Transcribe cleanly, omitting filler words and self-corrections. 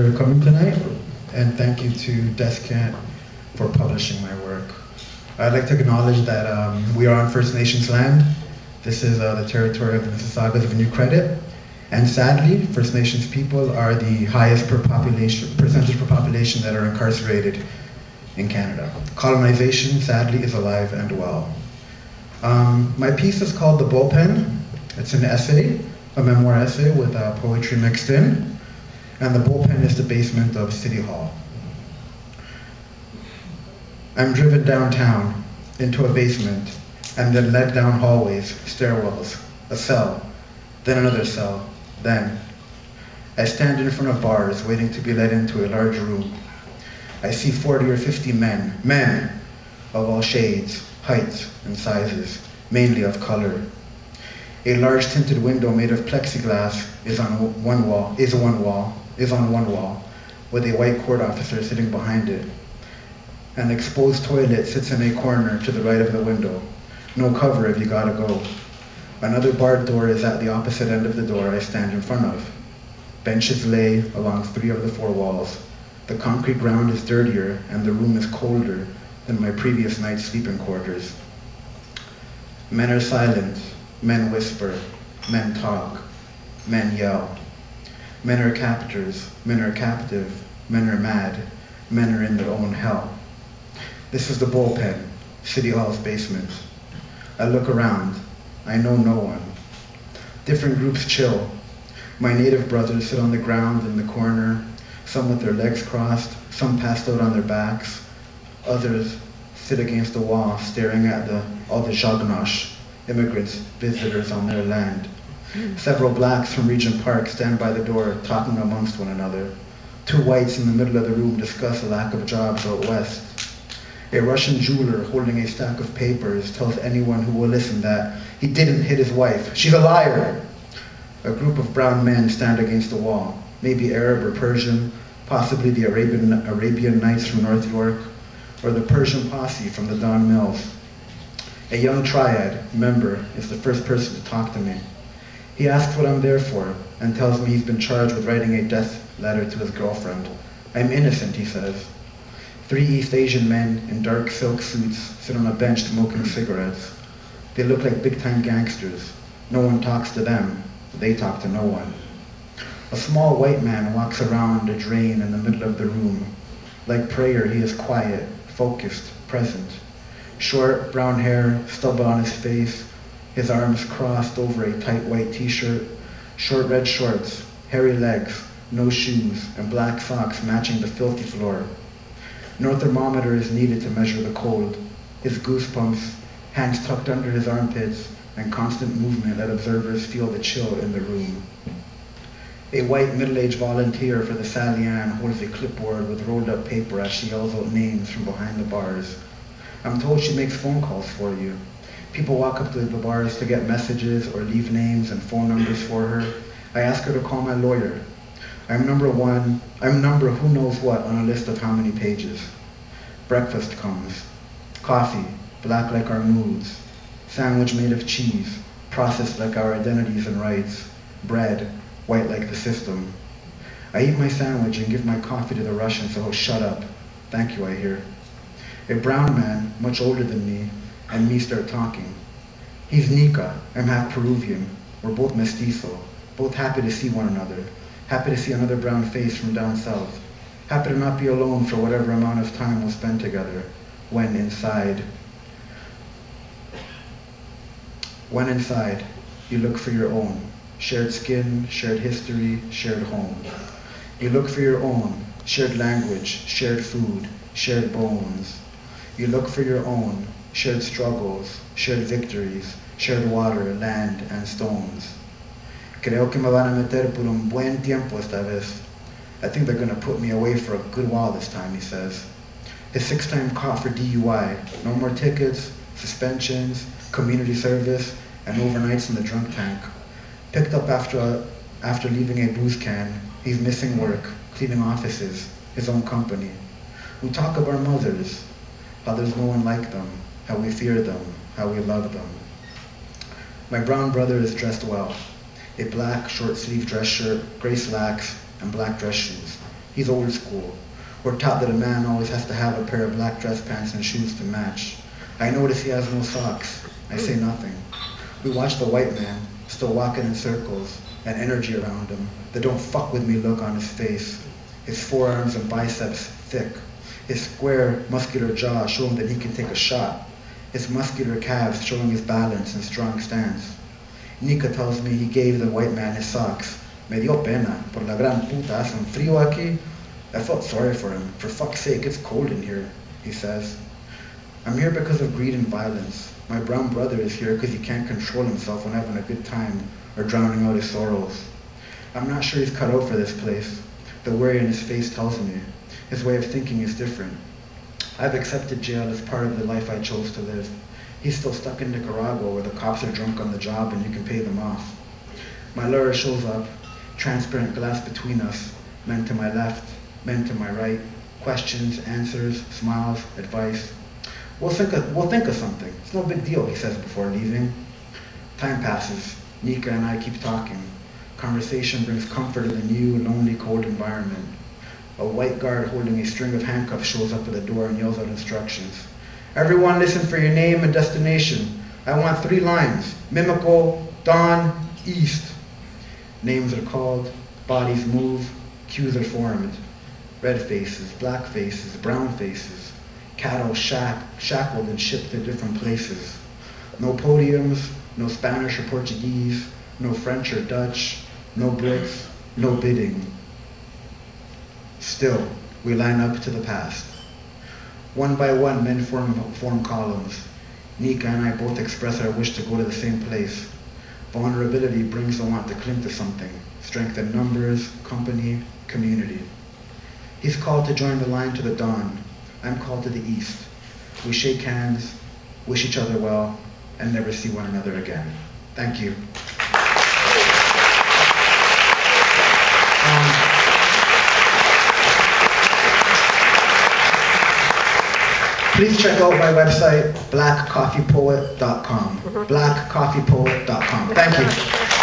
for coming tonight, and thank you to Descant for publishing my work. I'd like to acknowledge that we are on First Nations land. This is the territory of the Mississaugas of New Credit, and sadly, First Nations people are the highest percentage per population that are incarcerated in Canada. Colonization, sadly, is alive and well. My piece is called The Bullpen. It's an essay, a memoir essay with poetry mixed in. And the bullpen is the basement of City Hall. I'm driven downtown into a basement and then led down hallways, stairwells, a cell, then another cell, then. I stand in front of bars waiting to be led into a large room. I see 40 or 50 men of all shades, heights, and sizes, mainly of color. A large tinted window made of plexiglass is on one wall, with a white court officer sitting behind it. An exposed toilet sits in a corner to the right of the window. No cover if you gotta go. Another barred door is at the opposite end of the door I stand in front of. Benches lay along 3 of the 4 walls. The concrete ground is dirtier and the room is colder than my previous night's sleeping quarters. Men are silent, men whisper, men talk, men yell. Men are captors, men are captive, men are mad, men are in their own hell. This is the bullpen, City Hall's basement. I look around, I know no one. Different groups chill. My native brothers sit on the ground in the corner, some with their legs crossed, some passed out on their backs. Others sit against the wall staring at all the Jagnosh, immigrants, visitors on their land. Several blacks from Regent Park stand by the door talking amongst one another. 2 whites in the middle of the room discuss the lack of jobs out west. A Russian jeweler holding a stack of papers tells anyone who will listen that he didn't hit his wife. She's a liar! A group of brown men stand against the wall, maybe Arab or Persian, possibly the Arabian Nights from North York, or the Persian posse from the Don Mills. A young triad member is the first person to talk to me. He asks what I'm there for and tells me he's been charged with writing a death letter to his girlfriend. I'm innocent, he says. 3 East Asian men in dark silk suits sit on a bench smoking cigarettes. They look like big-time gangsters. No one talks to them. They talk to no one. A small white man walks around a drain in the middle of the room. Like prayer, he is quiet, focused, present. Short, brown hair, stubble on his face, his arms crossed over a tight white t-shirt, short red shorts, hairy legs, no shoes, and black socks matching the filthy floor. No thermometer is needed to measure the cold. His goosebumps, hands tucked under his armpits, and constant movement let observers feel the chill in the room. A white middle-aged volunteer for the Sally Ann holds a clipboard with rolled up paper as she yells out names from behind the bars. I'm told she makes phone calls for you. People walk up to the bars to get messages or leave names and phone numbers for her. I ask her to call my lawyer. I'm number who knows what on a list of how many pages. Breakfast comes. Coffee, black like our moods. Sandwich made of cheese, processed like our identities and rights. Bread, white like the system. I eat my sandwich and give my coffee to the Russian, so he'll shut up. Thank you, I hear. A brown man, much older than me, and me start talking. He's Nika, I'm half Peruvian. We're both mestizo, both happy to see one another, happy to see another brown face from down south, happy to not be alone for whatever amount of time we'll spend together, when inside, you look for your own. Shared skin, shared history, shared home. You look for your own, shared language, shared food, shared bones. You look for your own, shared struggles, shared victories, shared water, land, and stones. Creo que me van a meter por un buen tiempo esta vez. I think they're going to put me away for a good while this time, he says. His 6-time caught for DUI, no more tickets, suspensions, community service, and overnights in the drunk tank. Picked up after leaving a booze can, he's missing work, cleaning offices, his own company. We talk of our mothers, how there's no one like them, how we fear them, how we love them. My brown brother is dressed well. A black short-sleeved dress shirt, gray slacks, and black dress shoes. He's old school. We're taught that a man always has to have a pair of black dress pants and shoes to match. I notice he has no socks. I say nothing. We watch the white man, still walking in circles, an energy around him, the don't fuck with me look on his face. His forearms and biceps thick. His square, muscular jaw showing that he can take a shot. His muscular calves showing his balance and strong stance. Nika tells me he gave the white man his socks. Me dio pena, por la gran puta, hace un frío aquí. I felt sorry for him. For fuck's sake, it's cold in here, he says. I'm here because of greed and violence. My brown brother is here because he can't control himself when having a good time or drowning out his sorrows. I'm not sure he's cut out for this place. The worry in his face tells me. His way of thinking is different. I've accepted jail as part of the life I chose to live. He's still stuck in Nicaragua where the cops are drunk on the job and you can pay them off. My lawyer shows up, transparent glass between us, men to my left, men to my right, questions, answers, smiles, advice. We'll think of something. It's no big deal, he says before leaving. Time passes. Nika and I keep talking. Conversation brings comfort in the new, lonely, cold environment. A white guard holding a string of handcuffs shows up at the door and yells out instructions. Everyone listen for your name and destination. I want 3 lines. Mimical, Dawn, East. Names are called, bodies move, cues are formed. Red faces, black faces, brown faces. Cattle shackled and shipped to different places. No podiums, no Spanish or Portuguese, no French or Dutch, no Brits, no bidding. Still, we line up to the past. One by one, men form columns. Nika and I both express our wish to go to the same place. Vulnerability brings the want to cling to something. Strength in numbers, company, community. He's called to join the line to the dawn. I'm called to the east. We shake hands, wish each other well, and never see one another again. Thank you. Please check out my website, blackcoffeepoet.com. Blackcoffeepoet.com. Thank you.